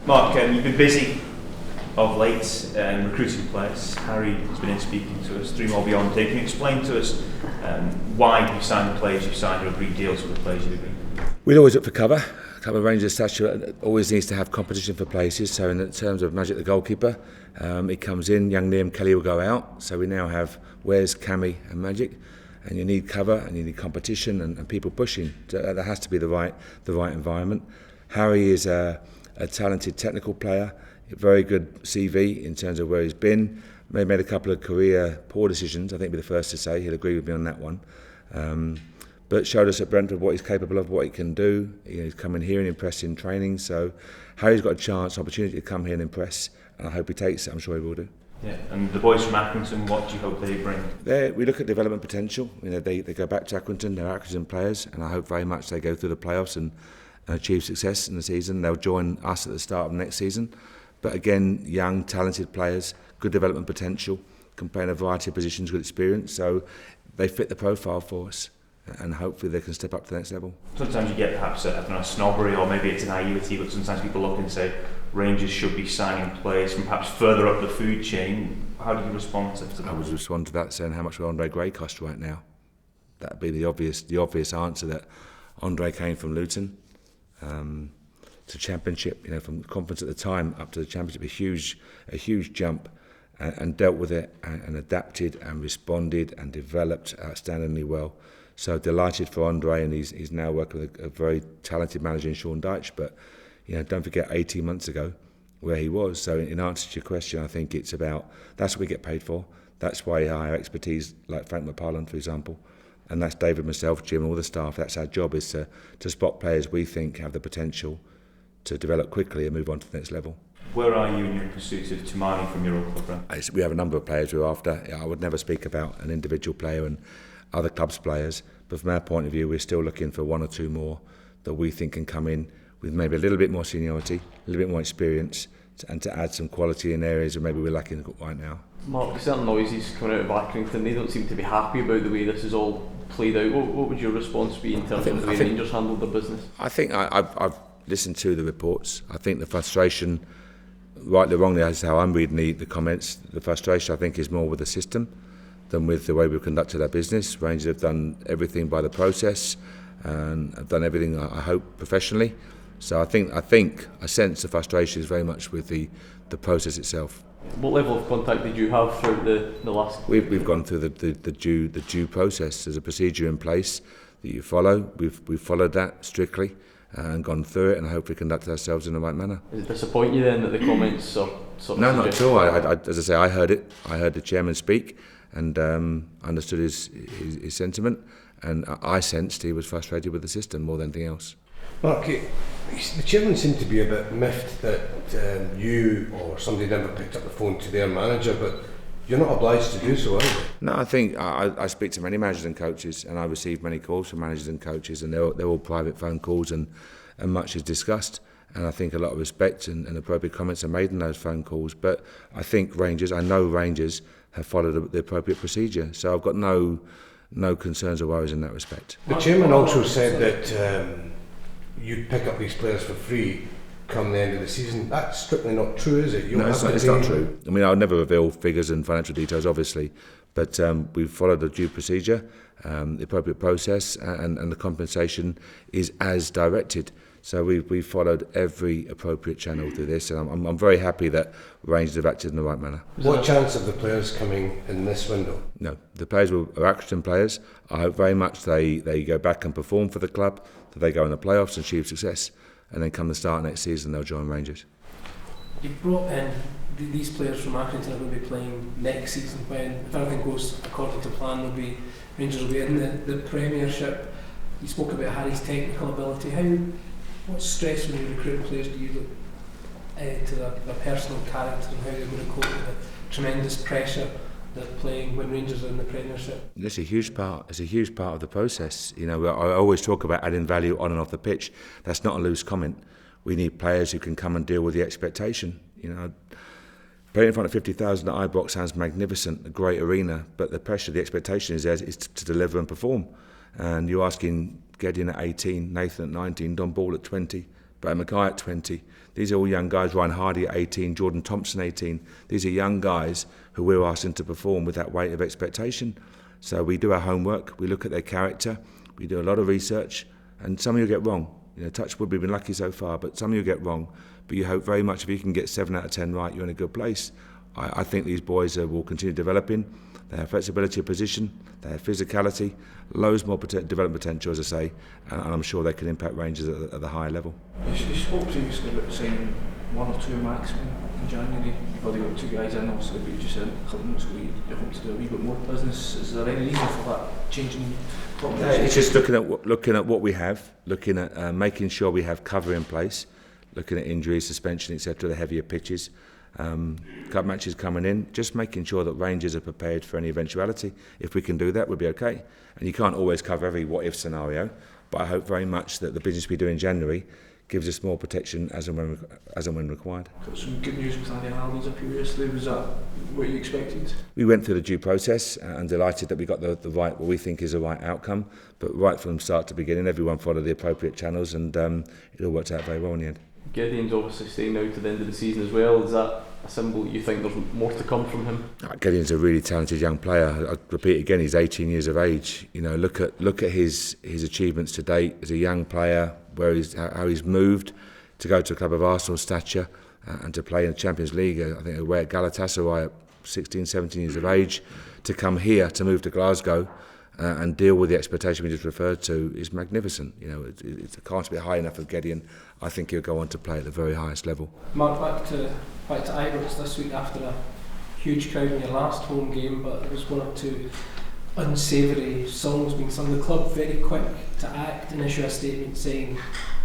Mark, you've been busy of late recruiting players. Harry has been in speaking to us, 3 more beyond. Can you explain to us why you've signed the players you've signed or agreed deals with the players you've agreed? We'd always look for cover. Cover range of stature always needs to have competition for places. So in terms of Magic the goalkeeper, it comes in, young Liam Kelly will go out. So we now have Wes, Cammy and Magic. And you need cover and you need competition and people pushing. So there has to be the right environment. Harry is a talented technical player, a very good CV in terms of where he's been. Made a couple of career poor decisions, I think he'll be the first to say, he'll agree with me on that one. But showed us at Brentford what he's capable of, what he can do. He's come in here and impressed in training. So Harry's got a chance, opportunity to come here and impress, and I hope he takes it. I'm sure he will do. Yeah, and the boys from Accrington, what do you hope they bring? We look at development potential. They go back to Accrington, they're Accrington players, and I hope very much they go through the playoffs and achieve success in the season. They'll join us at the start of next season. But again, young, talented players, good development potential, can play in a variety of positions, good experience. So they fit the profile for us, and hopefully they can step up to the next level. Sometimes you get perhaps a snobbery, or maybe it's a naivety, but sometimes people look and say Rangers should be signing players from perhaps further up the food chain. How do you respond to that? I would respond to that saying how much will Andre Gray cost right now. That would be the obvious answer, that Andre came from Luton to Championship, from Conference at the time up to the Championship, a huge jump, and dealt with it and adapted and responded and developed outstandingly well. So delighted for Andre, and he's now working with a very talented manager in Sean Dyche. But don't forget 18 months ago where he was. So in answer to your question, I think it's about, that's what we get paid for. That's why I hire expertise like Frank McParland, for example. And that's David, myself, Jim, all the staff. That's our job, is to spot players we think have the potential to develop quickly and move on to the next level. Where are you in your pursuit of Toumani from your old club? We have a number of players we're after. I would never speak about an individual player and other clubs' players, but from our point of view, we're still looking for 1 or 2 more that we think can come in with maybe a little bit more seniority, a little bit more experience, and to add some quality in areas that maybe we're lacking right now. Mark, certain noises coming out of Accrington, they don't seem to be happy about the way this is all played out. What would your response be in terms of the way Rangers handled their business? I think I've listened to the reports. I think the frustration, rightly or wrongly, as how I'm reading the comments, the frustration I think is more with the system than with the way we've conducted our business. Rangers have done everything by the process and have done everything, I hope, professionally. So I sense the frustration is very much with the process itself. What level of contact did you have throughout the last? We've gone through the due process. There's a procedure in place that you follow. We've followed that strictly and gone through it, and hopefully conducted ourselves in the right manner. Does it disappoint you then that the comments are sort of? No, not at all. As I say, I heard it. I heard the chairman speak and understood his sentiment, and I sensed he was frustrated with the system more than anything else. Mark, the chairman seemed to be a bit miffed that you or somebody never picked up the phone to their manager, but you're not obliged to do so, are you? No, I think I speak to many managers and coaches, and I receive many calls from managers and coaches, and they're all private phone calls, and much is discussed. And I think a lot of respect and appropriate comments are made in those phone calls. But I think I know Rangers have followed the appropriate procedure, so I've got no concerns or worries in that respect. The chairman also said that you'd pick up these players for free come the end of the season. That's strictly not true, is it? No, it's not true. I mean, I'll never reveal figures and financial details, obviously, but we've followed the due procedure, the appropriate process, and the compensation is as directed. So we've followed every appropriate channel through this, and I'm very happy that Rangers have acted in the right manner. What chance of the players coming in this window? No, the players are Accrington players. I hope very much they go back and perform for the club, that they go in the playoffs and achieve success, and then come the start of next season they'll join Rangers. You've brought in these players from Accrington are going to be playing next season when, if everything goes according to plan, Rangers will be in the Premiership. You spoke about Harry's technical ability. What stress when you recruit players do you look to their personal character and how they're going to cope with the tremendous pressure they're playing when Rangers are in the Premiership? It's a huge part. It's a huge part of the process. I always talk about adding value on and off the pitch. That's not a loose comment. We need players who can come and deal with the expectation. Playing in front of 50,000 at Ibrox sounds magnificent, a great arena, but the pressure, the expectation is there is to deliver and perform. And you're asking Gideon at 18, Nathan at 19, Don Ball at 20, Brad Mackay at 20. These are all young guys. Ryan Hardy at 18, Jordan Thompson 18. These are young guys who we're asking to perform with that weight of expectation. So we do our homework, we look at their character, we do a lot of research, and some of you get wrong. Touch wood, we've been lucky so far, but some of you get wrong. But you hope very much if you can get 7 out of 10 right, you're in a good place. I think these boys will continue developing. They have flexibility of position, they have physicality, loads more development potential, as I say, and I'm sure they can impact Rangers at the higher level. You spoke previously about signing 1 or 2 maximum in January. You've already got 2 guys in, obviously, but you just said a couple of months ago you hope to do a wee bit more business. Is there any reason for that changing? It's just looking at what we have, looking at making sure we have cover in place, looking at injuries, suspension, etc., the heavier pitches. Cup matches coming in, just making sure that Rangers are prepared for any eventuality. If we can do that, we'll be okay. And you can't always cover every what-if scenario, but I hope very much that the business we do in January gives us more protection as and when required. Got some good news with Andy Haldens up here yesterday. Was that what you expected? We went through the due process and delighted that we got the right, what we think is the right outcome. But right from start to beginning, everyone followed the appropriate channels, and it all worked out very well in the end. Gideon's obviously staying now to the end of the season as well. Is that a symbol that you think there's more to come from him? Gideon's a really talented young player. I repeat again, he's 18 years of age. Look at his achievements to date as a young player, how he's moved to go to a club of Arsenal's stature and to play in the Champions League. I think away at Galatasaray at 16, 17 years of age, to come here, to move to Glasgow and deal with the expectation we just referred to is magnificent. It can't be high enough for Gideon. I think he'll go on to play at the very highest level. Mark, back to Ibrox this week after a huge crowd in your last home game, but there was 1 or 2 unsavoury songs being sung. The club very quick to act and issue a statement saying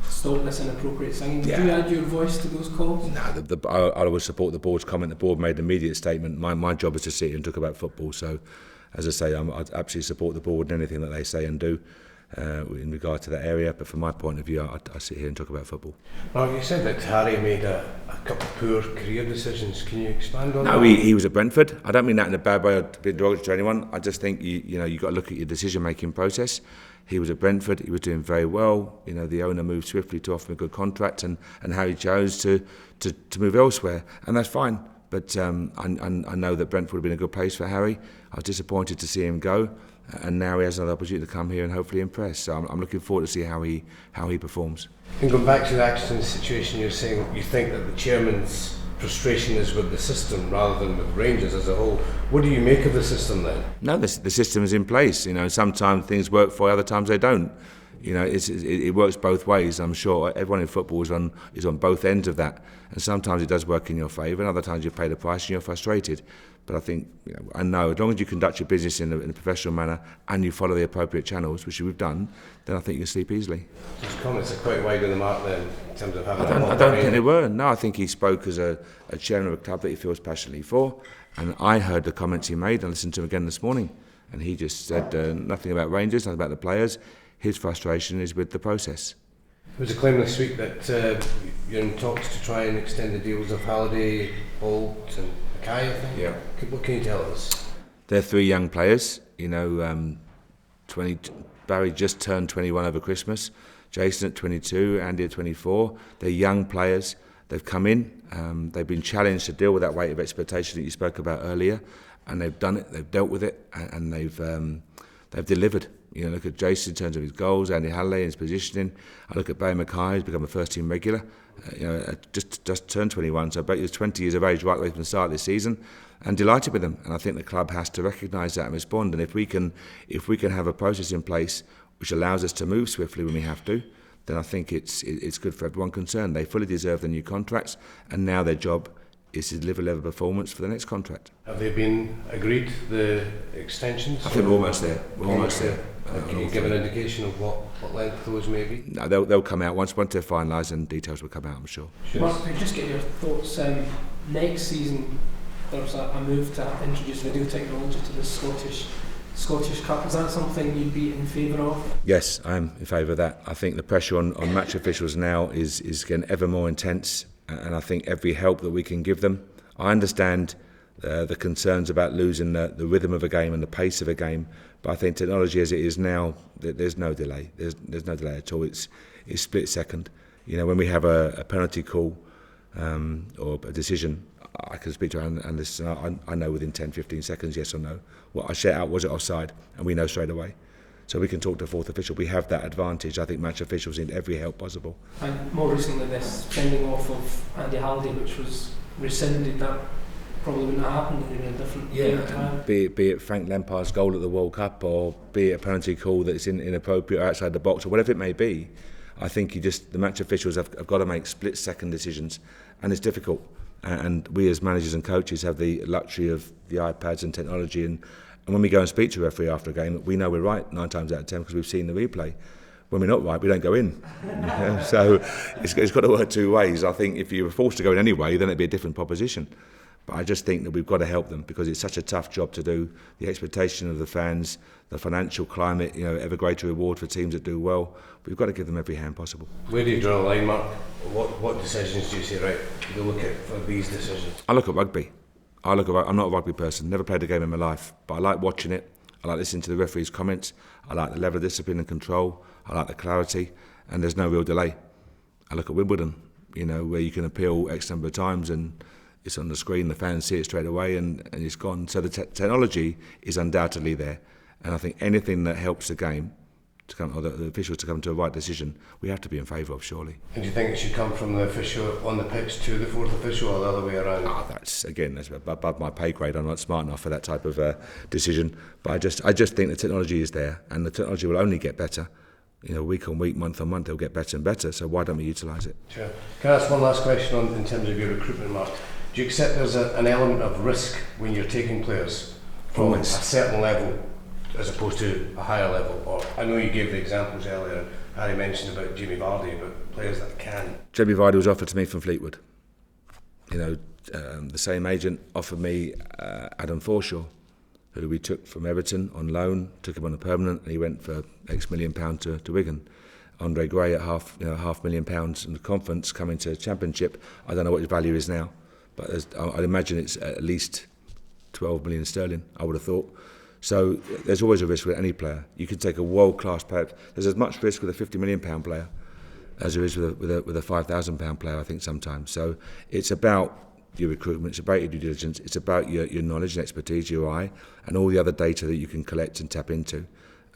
stop this inappropriate singing. Did you add your voice to those calls? No, I always support the board's comment. The board made an immediate statement. My job is to sit here and talk about football, so as I say, I absolutely support the board and anything that they say and do in regard to that area, but from my point of view, I sit here and talk about football. Well, you said that Harry made a couple of poor career decisions. Can you expand on that? No, he was at Brentford. I don't mean that in a bad way or to be derogatory to anyone. I just think you've got to look at your decision-making process. He was at Brentford, he was doing very well. The owner moved swiftly to offer him a good contract, and Harry chose to move elsewhere, and that's fine. But I know that Brentford would have been a good place for Harry. I was disappointed to see him go, and now he has another opportunity to come here and hopefully impress. So I'm looking forward to see how he performs. And going back to the Axton situation, you're saying you think that the chairman's frustration is with the system rather than with Rangers as a whole. What do you make of the system then? No, the system is in place. Sometimes things work for you, other times they don't. It works both ways. I'm sure everyone in football is on both ends of that, and sometimes it does work in your favour, and other times you pay the price and you're frustrated. But I think, I know, as long as you conduct your business in a professional manner and you follow the appropriate channels, which we've done, then I think you can sleep easily. His comments are quite wide on the mark then, in terms of having I don't think they were. No, I think he spoke as a chairman of a club that he feels passionately for, and I heard the comments he made and listened to him again this morning, and he just said nothing about Rangers, nothing about the players. His frustration is with the process. There was a claim this week that you're in talks to try and extend the deals of Halliday, Holt and Mackay, I think. Yeah. What can you tell us? They're 3 young players. Barry just turned 21 over Christmas. Jason at 22, Andy at 24. They're young players. They've come in. They've been challenged to deal with that weight of expectation that you spoke about earlier, and they've done it. They've dealt with it, and they've delivered. Look at Jason in terms of his goals, Andy Halliday in his positioning. I look at Barry Mackay, who's become a first-team regular. Just turned 21, so he was 20 years of age right away from the start of this season, and delighted with them. And I think the club has to recognise that and respond. And if we can have a process in place which allows us to move swiftly when we have to, then I think it's good for everyone concerned. They fully deserve the new contracts, and now their job is to deliver level performance for the next contract. Have they been agreed, the extensions? I think we're almost there. Can you give an indication of what length those may be? No, they'll come out once they're finalised, and details will come out, I'm sure. Mark, could I just get your thoughts? Next season, there's a move to introduce video technology to the Scottish Cup. Is that something you'd be in favour of? Yes, I'm in favour of that. I think the pressure on match officials now is getting ever more intense, and I think every help that we can give them. I understand the concerns about losing the rhythm of a game and the pace of a game, but I think technology as it is now, there's no delay. There's no delay at all. It's split second. You know, when we have a penalty call or a decision, I can speak to Alan and listen. I know within 10, 15 seconds, yes or no. What I shout out, was it offside? And we know straight away. So we can talk to fourth official. We have that advantage. I think match officials need every help possible. And more recently, this sending off of Andy Halliday, which was rescinded, that probably wouldn't have happened in a different game time. Be it Frank Lampard's goal at the World Cup, or be it a penalty call that's inappropriate or outside the box, or whatever it may be, I think the match officials have got to make split-second decisions, and it's difficult. And we as managers and coaches have the luxury of the iPads and technology, and when we go and speak to a referee after a game, we know we're right 9 times out of 10 because we've seen the replay. When we're not right, we don't go in. So it's got to work two ways. I think if you were forced to go in anyway, then it'd be a different proposition. But I just think that we've got to help them because it's such a tough job to do. The expectation of the fans, the financial climate, ever greater reward for teams that do well. We've got to give them every hand possible. Where do you draw the line, Mark? What decisions do you say, right, you look at for these decisions? I look at rugby. I'm not a rugby person, never played a game in my life, but I like watching it. I like listening to the referee's comments. I like the level of discipline and control. I like the clarity, and there's no real delay. I look at Wimbledon, where you can appeal X number of times and it's on the screen, the fans see it straight away and it's gone. So the technology is undoubtedly there, and I think anything that helps the game to come, or the officials to come to a right decision, we have to be in favour of, surely. And do you think it should come from the official on the pitch to the fourth official, or the other way around? That's above my pay grade. I'm not smart enough for that type of decision. But I just think the technology is there, and the technology will only get better. Week on week, month on month, it'll get better and better. So why don't we utilise it? Sure. Can I ask one last question in terms of your recruitment, Mark? Do you accept there's an element of risk when you're taking players from a certain level as opposed to a higher level? Or I know you gave the examples earlier, and Harry mentioned about Jamie Vardy, but players that can. Jamie Vardy was offered to me from Fleetwood. The same agent offered me Adam Forshaw, who we took from Everton on loan, took him on a permanent, and he went for X million pound to Wigan. Andre Gray at £500,000 in the conference coming to Championship. I don't know what his value is now, but I'd imagine it's at least 12 million sterling, I would have thought. So there's always a risk with any player. You can take a world-class player. There's as much risk with a £50 million player as there is with a £5,000 player, I think, sometimes. So it's about your recruitment, it's about your due diligence, it's about your knowledge and expertise, your eye, and all the other data that you can collect and tap into,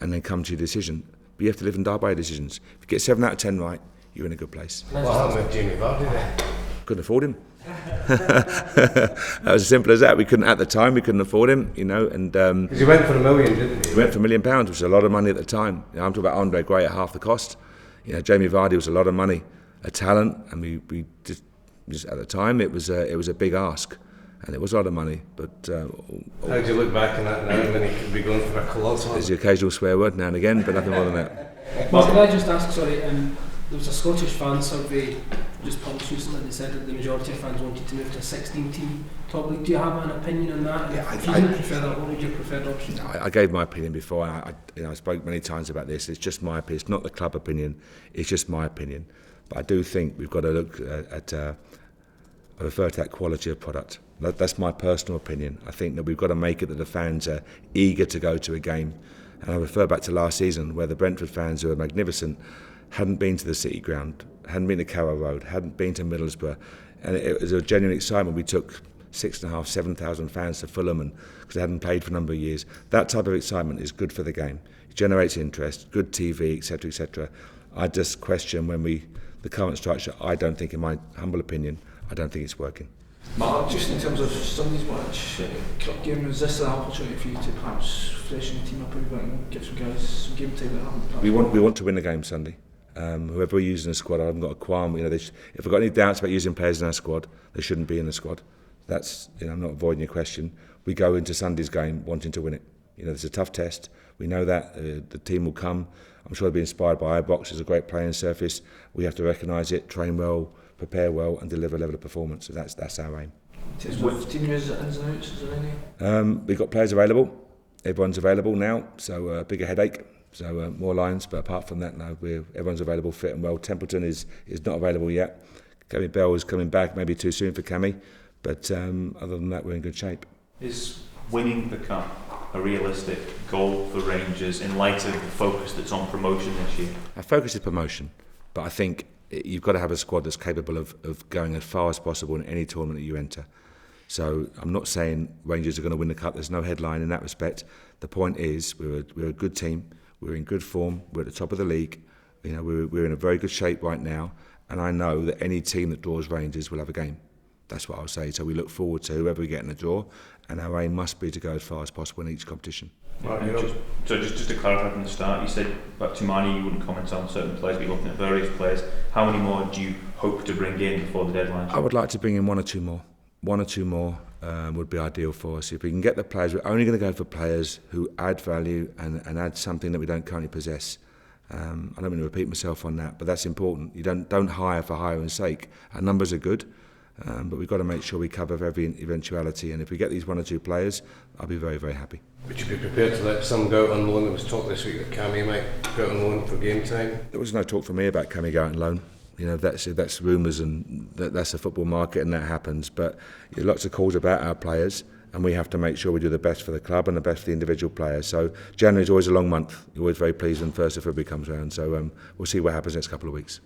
and then come to your decision. But you have to live and die by your decisions. If you get 7 out of 10 right, you're in a good place. What happened with Jamie Vardy then? Couldn't afford him. That was as simple as that. We couldn't, at the time, we couldn't afford him, and because he went for £1 million, didn't he? He went for £1 million, which was a lot of money at the time. I'm talking about Andre Gray at half the cost. Jamie Vardy was a lot of money, a talent, and we just at the time it was a big ask, and it was a lot of money. But how do you look back on that now when he could be going for a colossal? There's the occasional swear word now and again, but nothing more than that. Mark, can I just ask, sorry, there was a Scottish fan survey just published recently that said that the majority of fans wanted to move to a 16-team top league. Do you have an opinion on that? Yeah, if you didn't prefer that, what would your preferred option? I gave my opinion before. I spoke many times about this. It's just my opinion. It's not the club opinion. It's just my opinion. But I do think we've got to look at I refer to that quality of product. That's my personal opinion. I think that we've got to make it that the fans are eager to go to a game. And I refer back to last season where the Brentford fans, who are magnificent, hadn't been to the City Ground, hadn't been to Carrow Road, hadn't been to Middlesbrough, and it was a genuine excitement. We took 6,500, 7,000 fans to Fulham, and because they hadn't played for a number of years. That type of excitement is good for the game. It generates interest, good TV, etc., etc. I just question the current structure. I don't think, in my humble opinion, I don't think it's working. Mark, just in terms of Sunday's match, cup game, is this an opportunity for you to perhaps freshen the team up a bit and give some guys some game time that haven't? We want to win the game Sunday. Whoever we're using in the squad, I haven't got a qualm. If we've got any doubts about using players in our squad, they shouldn't be in the squad. That's, I'm not avoiding your question. We go into Sunday's game wanting to win it. It's a tough test. We know that the team will come. I'm sure they'll be inspired by our box. It's a great playing surface. We have to recognise it, train well, prepare well, and deliver a level of performance. So that's our aim. With team news, ins and outs, is there any? We've got players available. Everyone's available now, so bigger headache. So more lines, but apart from that, no, everyone's available, fit and well. Templeton is not available yet. Cammy Bell is coming back, maybe too soon for Cammy, but other than that, we're in good shape. Is winning the cup a realistic goal for Rangers in light of the focus that's on promotion this year? Our focus is promotion, but I think you've got to have a squad that's capable of going as far as possible in any tournament that you enter. So I'm not saying Rangers are going to win the cup. There's no headline in that respect. The point is we're a good team. We're in good form. We're at the top of the league. You know, we're in a very good shape right now. And I know that any team that draws Rangers will have a game. That's what I'll say. So we look forward to whoever we get in the draw, and our aim must be to go as far as possible in each competition. Just to clarify from the start, you said about Toumani you wouldn't comment on certain players, but you're looking at various players. How many more do you hope to bring in before the deadline? I would like to bring in one or two more. One or two more would be ideal for us. If we can get the players, we're only going to go for players who add value and add something that we don't currently possess. I don't mean to repeat myself on that, but that's important. You don't hire for hiring's sake. Our numbers are good, but we've got to make sure we cover every eventuality. And if we get these one or two players, I'll be very, very happy. Would you be prepared to let some go out on loan? There was talk this week that Cammy might go out on loan for game time. There was no talk for me about Cammy going out on loan. You know, that's rumours and that's the football market and that happens. But there are lots of calls about our players, and we have to make sure we do the best for the club and the best for the individual players. So January is always a long month. You're always very pleased when 1st of February comes around. So we'll see what happens next couple of weeks.